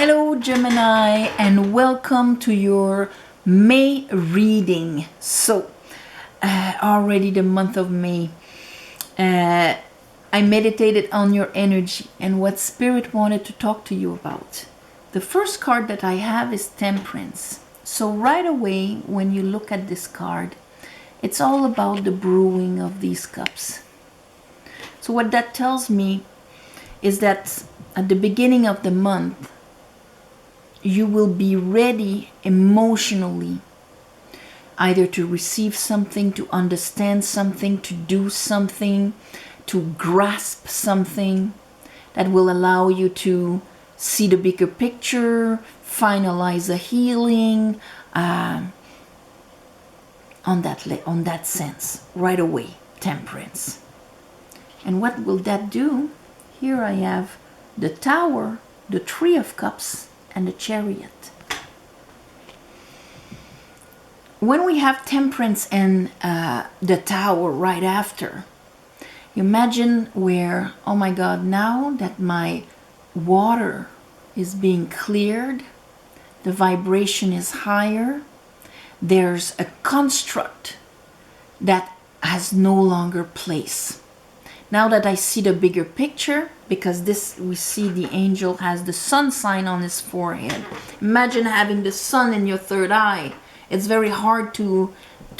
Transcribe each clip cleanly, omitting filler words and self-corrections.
Hello Gemini, and welcome to your May reading. So already the month of May, I meditated on your energy and what Spirit wanted to talk to you about. The first card that I have is Temperance. So right away when you look at this card, it's all about the brewing of these cups. So what that tells me is that at the beginning of the month, you will be ready emotionally, either to receive something, to understand something, to do something, to grasp something that will allow you to see the bigger picture, finalize a healing, on that sense, right away, Temperance. And what will that do? Here I have the Tower, the Three of Cups, and the Chariot. When we have Temperance and the Tower right after, imagine where, oh my God, now that my water is being cleared, the vibration is higher, there's a construct that has no longer place. Now that I see the bigger picture, because this, we see the angel has the sun sign on his forehead. Imagine having the sun in your third eye. It's very hard to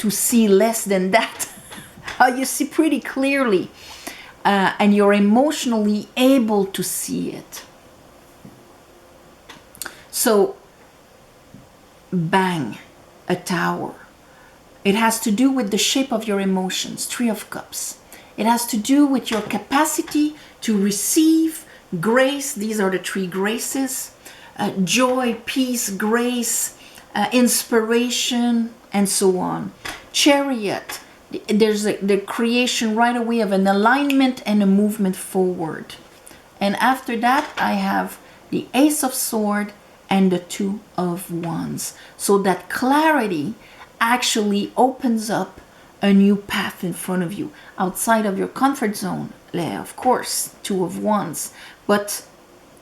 see less than that. You see pretty clearly. And you're emotionally able to see it. So, bang, a tower. It has to do with the shape of your emotions, Three of Cups. It has to do with your capacity to receive grace. These are the three graces. Joy, peace, grace, inspiration, and so on. Chariot. There's the creation right away of an alignment and a movement forward. And after that, I have the Ace of Swords and the Two of Wands. So that clarity actually opens up a new path in front of you, outside of your comfort zone, of course, Two of Wands, but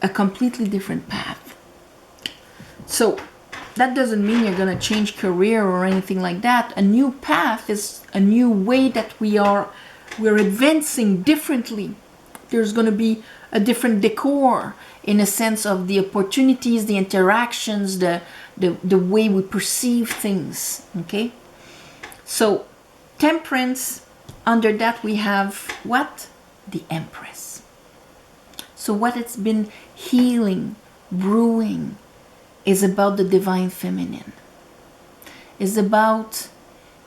a completely different path. So that doesn't mean you're going to change career or anything like that. A new path is a new way that we're advancing differently. There's going to be a different decor in a sense of the opportunities, the interactions, the way we perceive things. Okay, so Temperance, under that we have what? The Empress. So what it's been healing, brewing, is about the divine feminine. Is about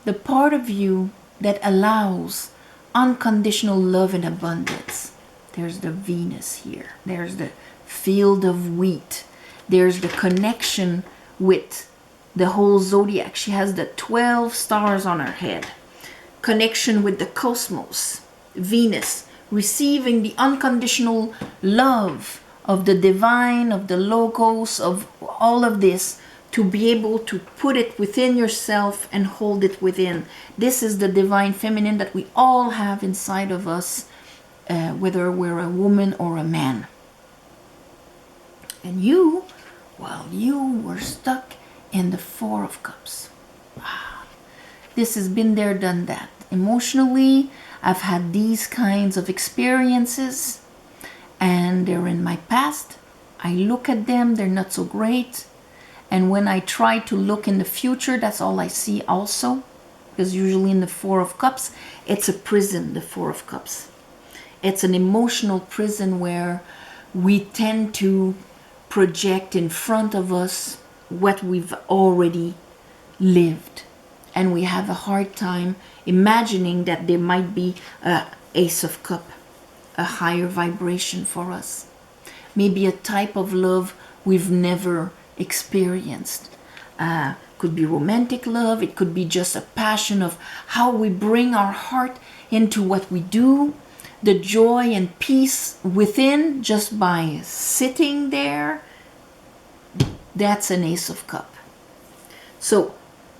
the part of you that allows unconditional love and abundance. There's the Venus here. There's the field of wheat. There's the connection with the whole zodiac. She has the 12 stars on her head. Connection with the cosmos, Venus, receiving the unconditional love of the divine, of the logos, of all of this, to be able to put it within yourself and hold it within. This is the divine feminine that we all have inside of us, whether we're a woman or a man. And you, well, you were stuck in the Four of Cups. This has been there, done that. Emotionally, I've had these kinds of experiences and they're in my past. I look at them, they're not so great. And when I try to look in the future, that's all I see also. Because usually in the Four of Cups, it's a prison, the Four of Cups. It's an emotional prison where we tend to project in front of us what we've already lived. And we have a hard time imagining that there might be an Ace of Cups, a higher vibration for us. Maybe a type of love we've never experienced. Could be romantic love. It could be just a passion of how we bring our heart into what we do. The joy and peace within just by sitting there. That's an Ace of Cups. So,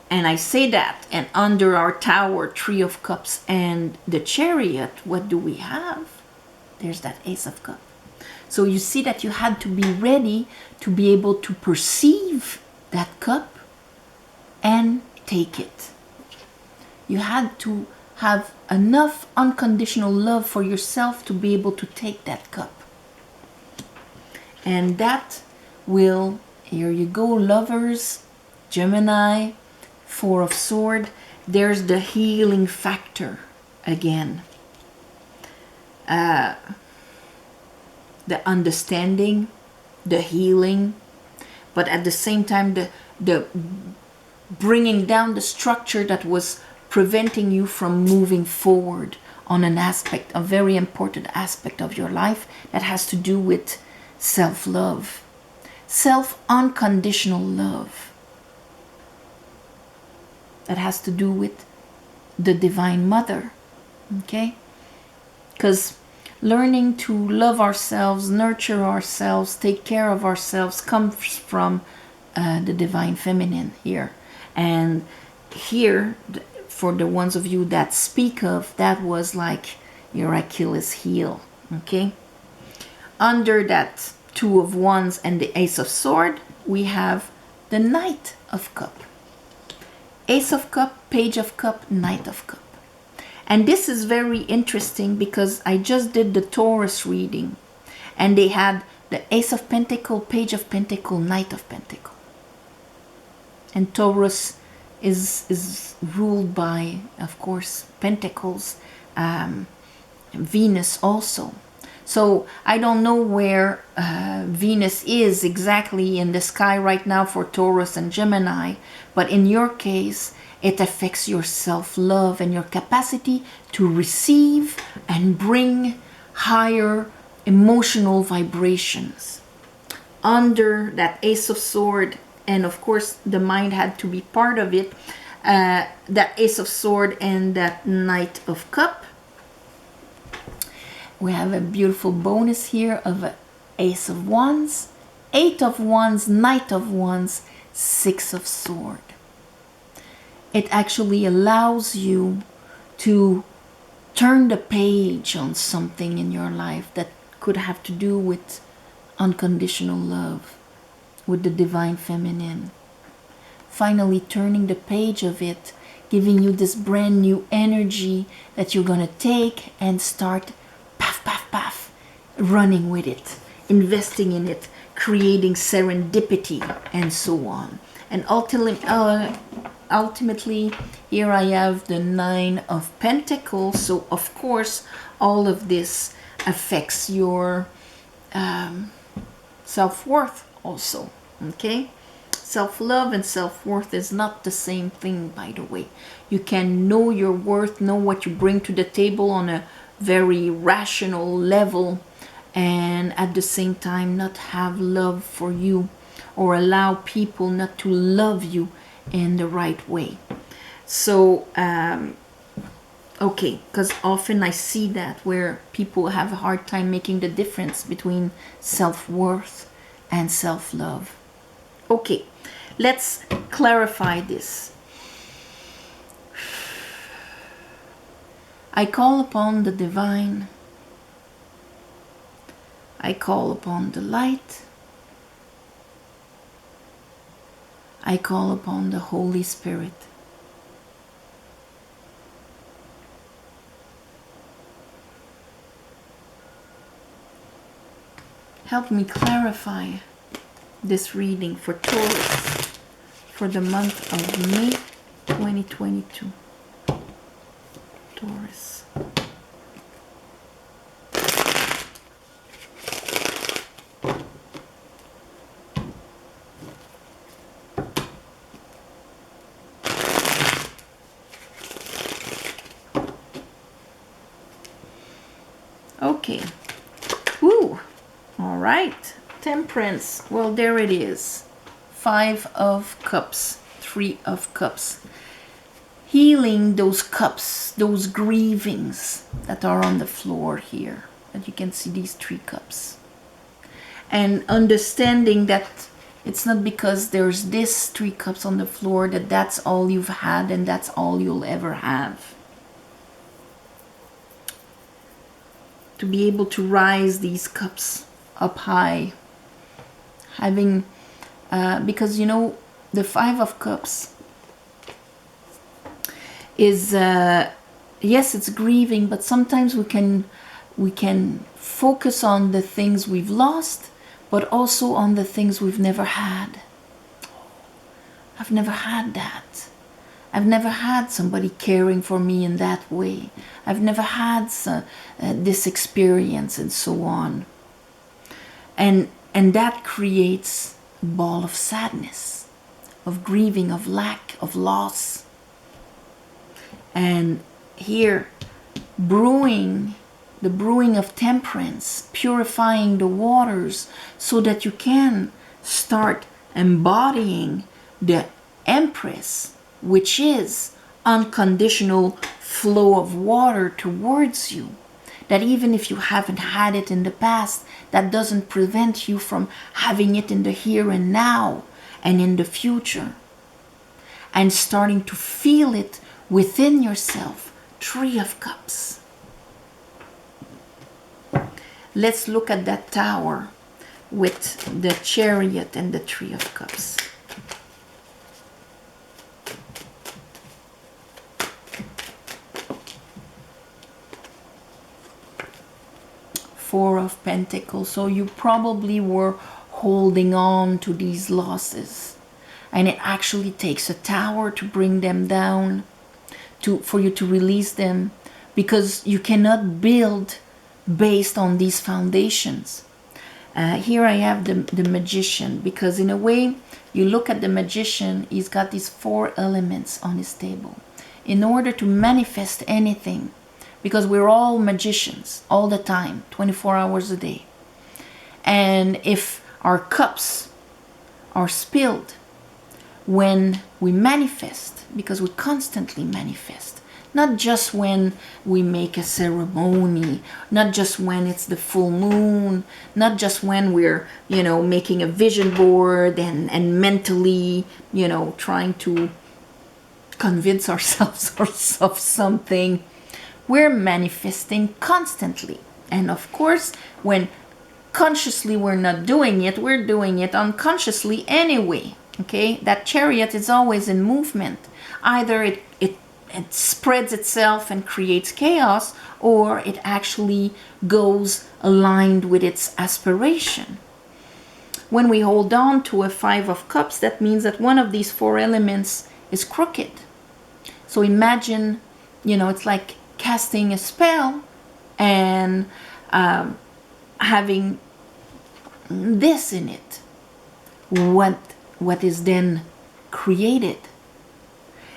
and I say that, and under our Tower, Three of Cups, and the Chariot, what do we have? There's that Ace of Cups. So you see that you had to be ready to be able to perceive that cup and take it. You had to have enough unconditional love for yourself to be able to take that cup. And that will, here you go, lovers, Gemini, Four of Swords. There's the healing factor again. The understanding, the healing, but at the same time the bringing down the structure that was preventing you from moving forward on an aspect, a very important aspect of your life that has to do with self-love, self-unconditional love. That has to do with the Divine Mother, okay? Because learning to love ourselves, nurture ourselves, take care of ourselves comes from the Divine Feminine here. And here, for the ones of you that speak of, that was like your Achilles heel, okay? Under that Two of Wands and the Ace of Swords, we have the Knight of Cup. Ace of Cup, Page of Cup, Knight of Cup. And this is very interesting because I just did the Taurus reading and they had the Ace of Pentacle, Page of Pentacle, Knight of Pentacle. And Taurus is ruled by, of course, Pentacles, Venus also. So I don't know where Venus is exactly in the sky right now for Taurus and Gemini, but in your case, it affects your self-love and your capacity to receive and bring higher emotional vibrations. Under that Ace of Swords, and of course the mind had to be part of it, that Ace of Swords and that Knight of Cup, we have a beautiful bonus here of an Ace of Wands, Eight of Wands, Knight of Wands, Six of Swords. It actually allows you to turn the page on something in your life that could have to do with unconditional love, with the Divine Feminine. Finally turning the page of it, giving you this brand new energy that you're going to take and start paf, paf, paf, running with it, investing in it, creating serendipity, and so on. And ultimately, here I have the Nine of Pentacles. So, of course, all of this affects your self-worth also, okay? Self-love and self-worth is not the same thing, by the way. You can know your worth, know what you bring to the table on a very rational level, and at the same time not have love for you or allow people not to love you in the right way. So okay, because often I see that where people have a hard time making the difference between self-worth and self-love. Okay, let's clarify this. I call upon the divine. I call upon the light. I call upon the Holy Spirit. Help me clarify this reading for Taurus for the month of May 2022. Taurus. Okay. Woo. All right. Temperance. Well, there it is. Five of Cups. Three of Cups. Healing those cups, those grievings that are on the floor here. And you can see these three cups. And understanding that it's not because there's this three cups on the floor that that's all you've had and that's all you'll ever have. To be able to rise these cups up high, having, because you know, the Five of Cups is, yes, it's grieving, but sometimes we can focus on the things we've lost, but also on the things we've never had. I've never had that. I've never had somebody caring for me in that way. I've never had this experience, and so on. And that creates a ball of sadness, of grieving, of lack, of loss. And here, the brewing of temperance, purifying the waters so that you can start embodying the Empress, which is unconditional flow of water towards you. That even if you haven't had it in the past, that doesn't prevent you from having it in the here and now and in the future. And starting to feel it within yourself. Three of Cups. Let's look at that Tower with the Chariot and the Three of Cups. Four of Pentacles. So you probably were holding on to these losses, and it actually takes a Tower to bring them down, for you to release them, because you cannot build based on these foundations. Here I have the Magician, because in a way, you look at the Magician, he's got these four elements on his table. In order to manifest anything, because we're all magicians all the time, 24 hours a day. And if our cups are spilled when we manifest, because we constantly manifest, not just when we make a ceremony, not just when it's the full moon, not just when we're, you know, making a vision board and mentally, you know, trying to convince ourselves of something. We're manifesting constantly. And of course, when consciously we're not doing it, we're doing it unconsciously anyway. Okay, that Chariot is always in movement. Either it spreads itself and creates chaos, or it actually goes aligned with its aspiration. When we hold on to a Five of Cups, that means that one of these four elements is crooked. So imagine, you know, it's like casting a spell and having this in it. What is then created?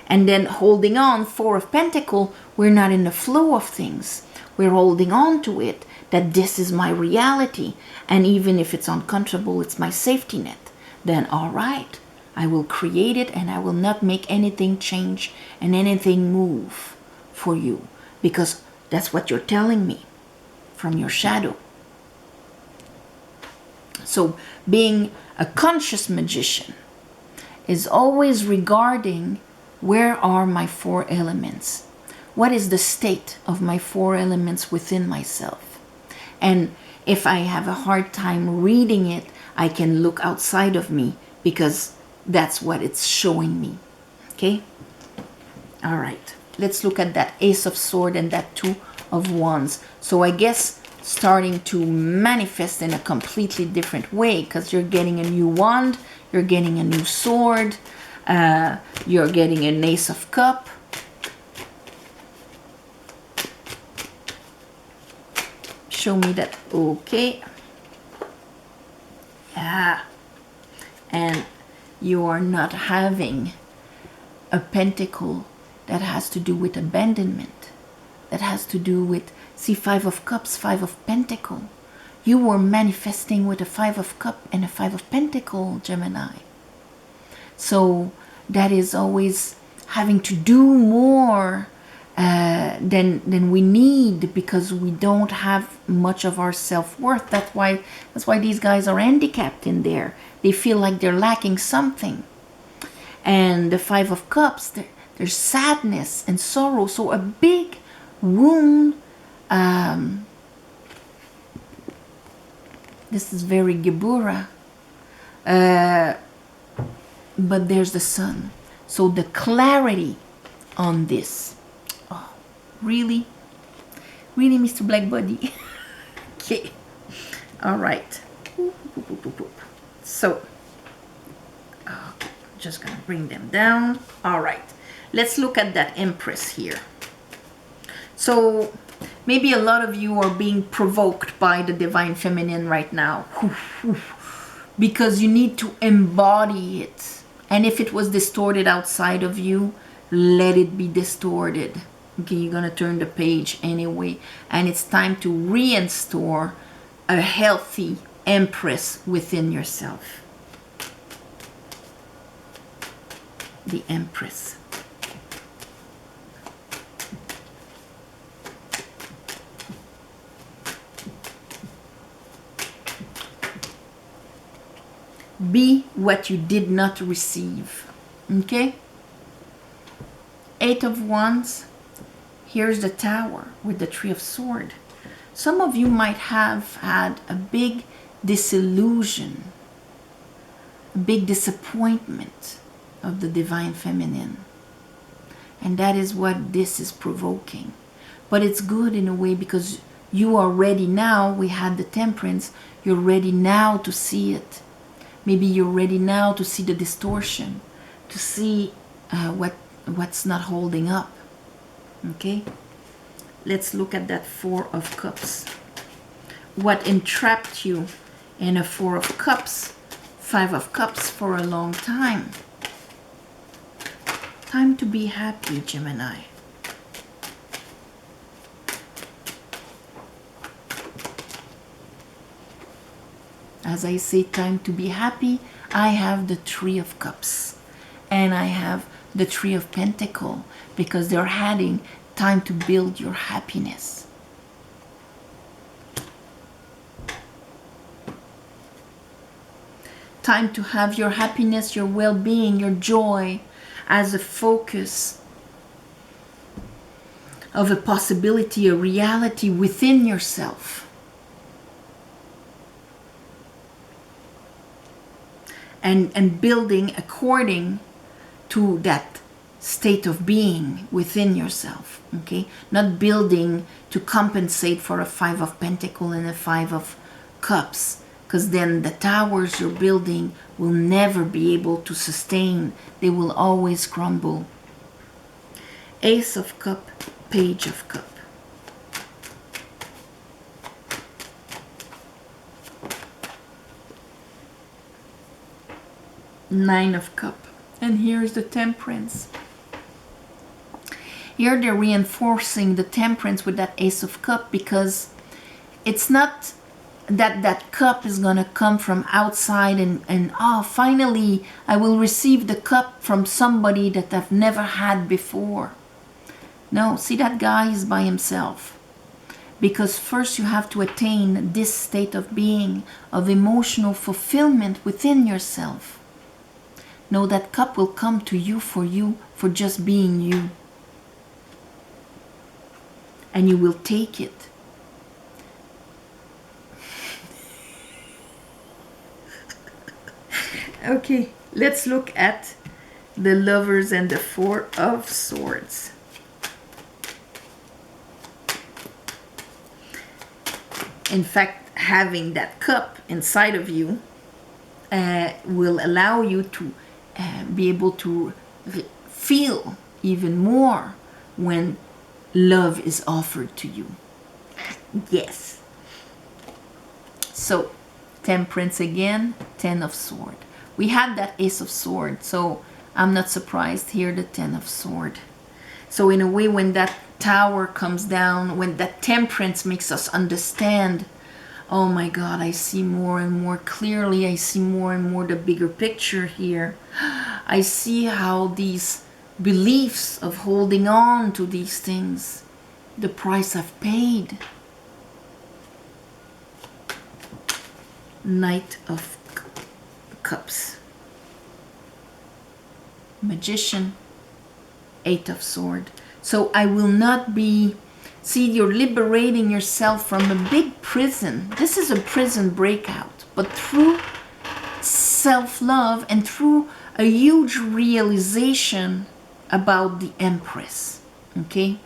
And then holding on, Four of Pentacles, we're not in the flow of things. We're holding on to it, that this is my reality. And even if it's uncomfortable, it's my safety net. Then all right, I will create it, and I will not make anything change and anything move for you. Because that's what you're telling me from your shadow. So being a conscious magician is always regarding, where are my four elements? What is the state of my four elements within myself? And if I have a hard time reading it, I can look outside of me, because that's what it's showing me. Okay? All right. Let's look at that Ace of Swords and that Two of Wands. So I guess starting to manifest in a completely different way, because you're getting a new wand, you're getting a new sword, you're getting an Ace of Cups. Show me that. Okay. Yeah. And you are not having a pentacle that has to do with abandonment, that has to do with, see, Five of Cups, Five of Pentacles. You were manifesting with a Five of Cups and a Five of Pentacles, Gemini. So that is always having to do more than we need, because we don't have much of our self-worth. That's why these guys are handicapped in there. They feel like they're lacking something. And the Five of Cups, there's sadness and sorrow. So a big wound This is very Gebura. But there's the sun. So the clarity on this. Oh, really? Really, Mr. Black Buddy? Okay. All right. So, just gonna bring them down. All right. Let's look at that Empress here. So, maybe a lot of you are being provoked by the Divine Feminine right now. Because you need to embody it. And if it was distorted outside of you, let it be distorted. Okay, you're going to turn the page anyway. And it's time to reinstore a healthy Empress within yourself. The Empress. Be what you did not receive. Okay? Eight of Wands. Here's the Tower with the Three of Swords. Some of you might have had a big disillusion, a big disappointment of the Divine Feminine. And that is what this is provoking. But it's good in a way because you are ready now. We had the Temperance. You're ready now to see it. Maybe you're ready now to see the distortion, to see what's not holding up. Okay? Let's look at that Four of Cups. What entrapped you in a Four of Cups, Five of Cups for a long time? Time to be happy, Gemini. As I say time to be happy, I have the Three of Cups. And I have the Three of Pentacles because they're adding time to build your happiness. Time to have your happiness, your well-being, your joy as a focus of a possibility, a reality within yourself. And building according to that state of being within yourself, okay? Not building to compensate for a Five of Pentacles and a Five of Cups, because then the towers you're building will never be able to sustain. They will always crumble. Ace of Cup, Page of Cup. Nine of Cup. And here's the Temperance. Here they're reinforcing the Temperance with that Ace of Cup because it's not that that cup is going to come from outside and finally I will receive the cup from somebody that I've never had before. No, see, that guy is by himself. Because first you have to attain this state of being, of emotional fulfillment within yourself. No, that cup will come to you for just being you. And you will take it. Okay, let's look at the Lovers and the Four of Swords. In fact, having that cup inside of you will allow you to be able to feel even more when love is offered to you. Yes. So, Temperance again, Ten of Swords. We had that Ace of Swords, so I'm not surprised here, the Ten of Swords. So in a way, when that Tower comes down, when that Temperance makes us understand, oh my God, I see more and more clearly. I see more and more the bigger picture here. I see how these beliefs of holding on to these things, the price I've paid. Knight of Cups. Magician. Eight of Swords. So I will not be See, you're liberating yourself from a big prison. This is a prison breakout, but through self-love and through a huge realization about the Empress. Okay?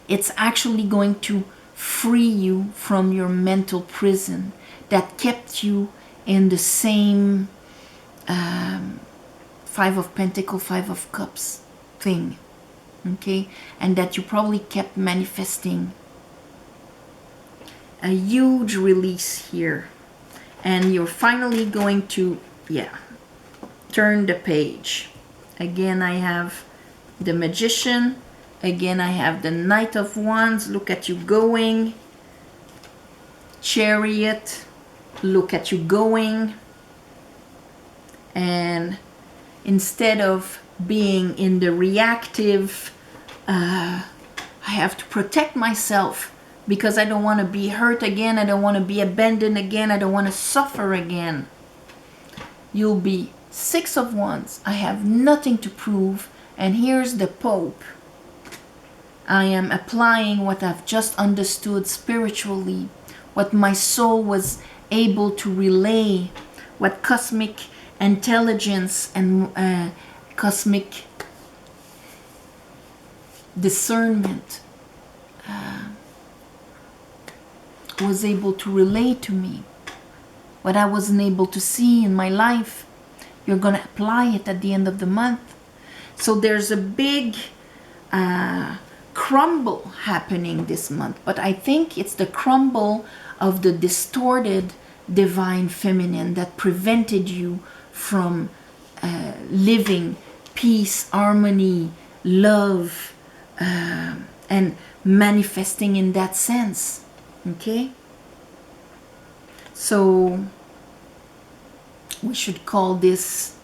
It's actually going to free you from your mental prison that kept you in the same Five of Pentacles, Five of Cups thing. Okay? And that you probably kept manifesting. A huge release here. And you're finally going to, turn the page. Again, I have the Magician. Again, I have the Knight of Wands. Look at you going. Chariot. Look at you going. And instead of being in the reactive, I have to protect myself because I don't want to be hurt again. I don't want to be abandoned again. I don't want to suffer again. You'll be Six of Wands. I have nothing to prove. And here's the Pope. I am applying what I've just understood spiritually, what my soul was able to relay, what cosmic intelligence and cosmic discernment was able to relay to me, what I wasn't able to see in my life. You're going to apply it at the end of the month. So there's a big crumble happening this month, but I think it's the crumble of the distorted divine feminine that prevented you from living peace, harmony, love, and manifesting in that sense. Okay? So we should call this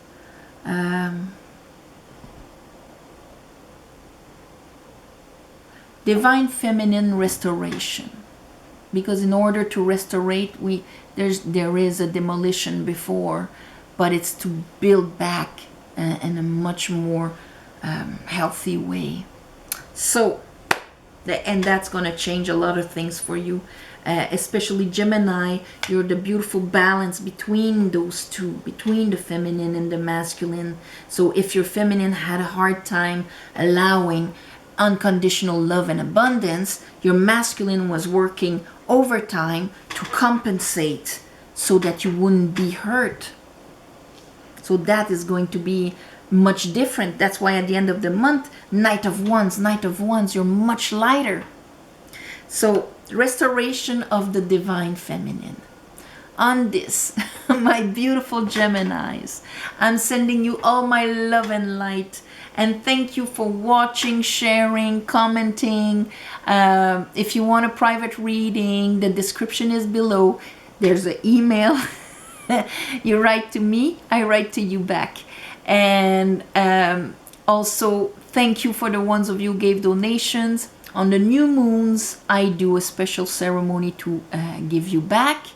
divine feminine restoration, because in order to restaurate, there is a demolition before, but it's to build back in a much more healthy way. So and that's going to change a lot of things for you, especially Gemini. You're the beautiful balance between those two, between the feminine and the masculine. So if your feminine had a hard time allowing unconditional love and abundance, your masculine was working overtime to compensate so that you wouldn't be hurt. So that is going to be much different. That's why at the end of the month, Knight of Wands, you're much lighter. So restoration of the divine feminine. On this, my beautiful Geminis, I'm sending you all my love and light. And thank you for watching, sharing, commenting. If you want a private reading, the description is below. There's an email. You write to me, I write to you back. And also, thank you for the ones of you who gave donations. On the new moons, I do a special ceremony to give you back.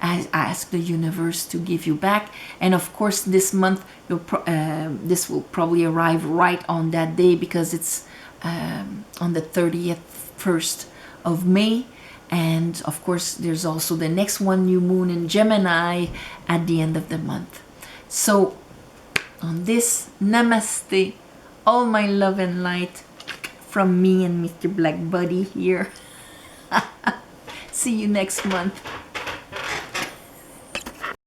I ask the universe to give you back. And of course, this month, this will probably arrive right on that day because it's on the 1st of May. And of course, there's also the next one, new moon in Gemini at the end of the month. So on this, namaste, all my love and light from me and Mr. Black Buddy here. See you next month.